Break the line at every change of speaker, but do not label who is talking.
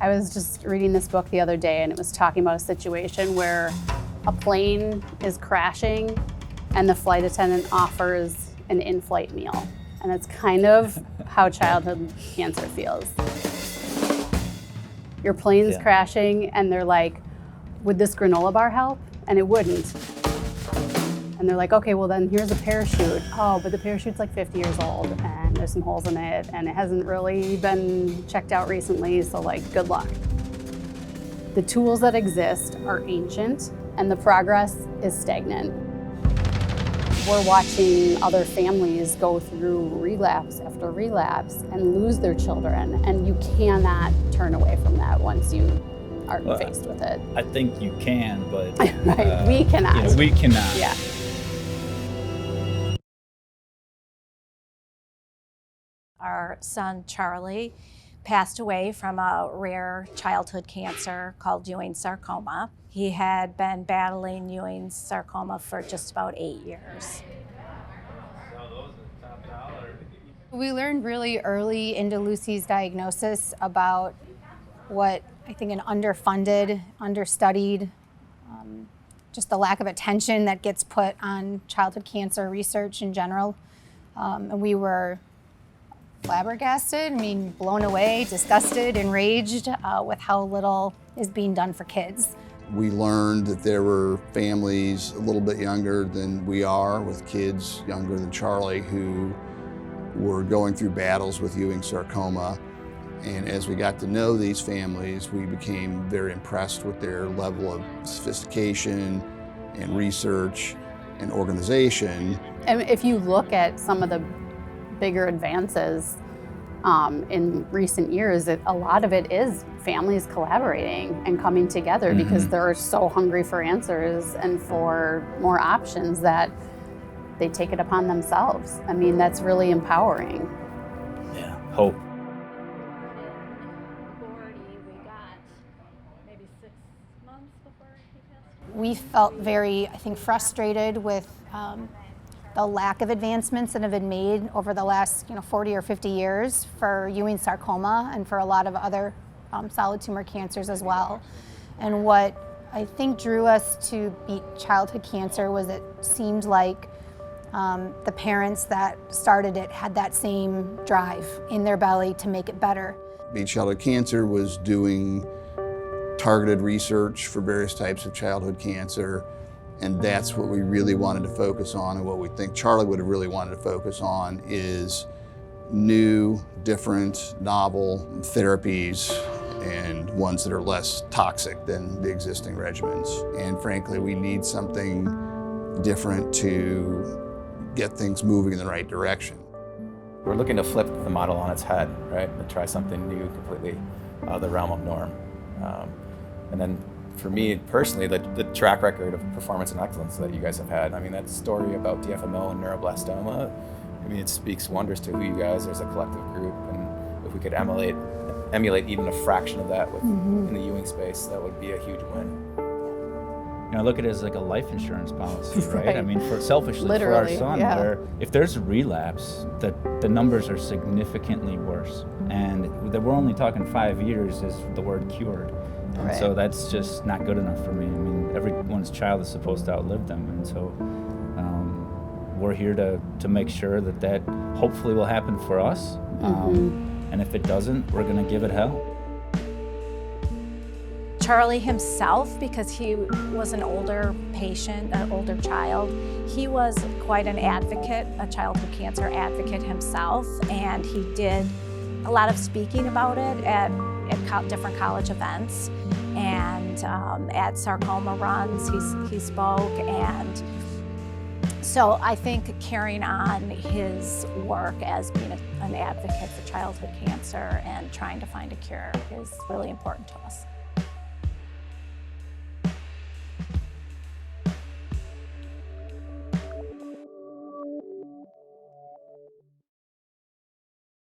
I was just reading this book the other day, and it was talking about a situation where a plane is crashing and the flight attendant offers an in-flight meal. And it's kind of how childhood cancer feels. Your plane's crashing and they're like, would this granola bar help? And it wouldn't. And they're like, okay, well then here's a parachute. Oh, but the parachute's like 50 years old and there's some holes in it and it hasn't really been checked out recently, so like, good luck. The tools that exist are ancient and the progress is stagnant. We're watching other families go through relapse after relapse and lose their children, and you cannot turn away from that once you are faced with it.
I think you can, but
right. We cannot.
You know, we cannot.
Yeah.
Our son Charlie passed away from a rare childhood cancer called Ewing Sarcoma. He had been battling Ewing Sarcoma for just about 8 years.
We learned really early into Lucy's diagnosis about what I think an underfunded, understudied, just the lack of attention that gets put on childhood cancer research in general. And we were flabbergasted, blown away, disgusted, enraged with how little is being done for kids.
We learned that there were families a little bit younger than we are, with kids younger than Charlie, who were going through battles with Ewing sarcoma. And as we got to know these families, we became very impressed with their level of sophistication and research and organization.
And if you look at some of the bigger advances in recent years, a lot of it is families collaborating and coming together because they're so hungry for answers and for more options that they take it upon themselves. I mean, that's really empowering.
Yeah, hope.
We felt very, I think, frustrated with the lack of advancements that have been made over the last 40 or 50 years for Ewing sarcoma and for a lot of other solid tumor cancers as well. And what I think drew us to Beat Childhood Cancer was it seemed like the parents that started it had that same drive in their belly to make it better.
Beat Childhood Cancer was doing targeted research for various types of childhood cancer, and that's what we really wanted to focus on, and what we think Charlie would have really wanted to focus on is new, different, novel therapies and ones that are less toxic than the existing regimens. And frankly, we need something different to get things moving in the right direction.
We're looking to flip the model on its head, right? And try something new, completely out of the realm of norm. And then for me personally, the track record of performance and excellence that you guys have had, that story about DFMO and neuroblastoma, it speaks wonders to who you guys are as a collective group. And if we could emulate even a fraction of that in the Ewing space, that would be a huge win.
I look at it as like a life insurance policy, right?
Right.
Selfishly
Literally,
for our son, where if there's a relapse, the numbers are significantly worse. And we're only talking 5 years is the word cured. And
Right.
so that's just not good enough for me. Everyone's child is supposed to outlive them. And so we're here to make sure that hopefully will happen for us. And if it doesn't, we're gonna give it hell.
Charlie himself, because he was an older patient, an older child, he was quite an advocate, a childhood cancer advocate himself, and he did a lot of speaking about it at different college events, and at sarcoma runs he spoke. And so I think carrying on his work as being an advocate for childhood cancer and trying to find a cure is really important to us.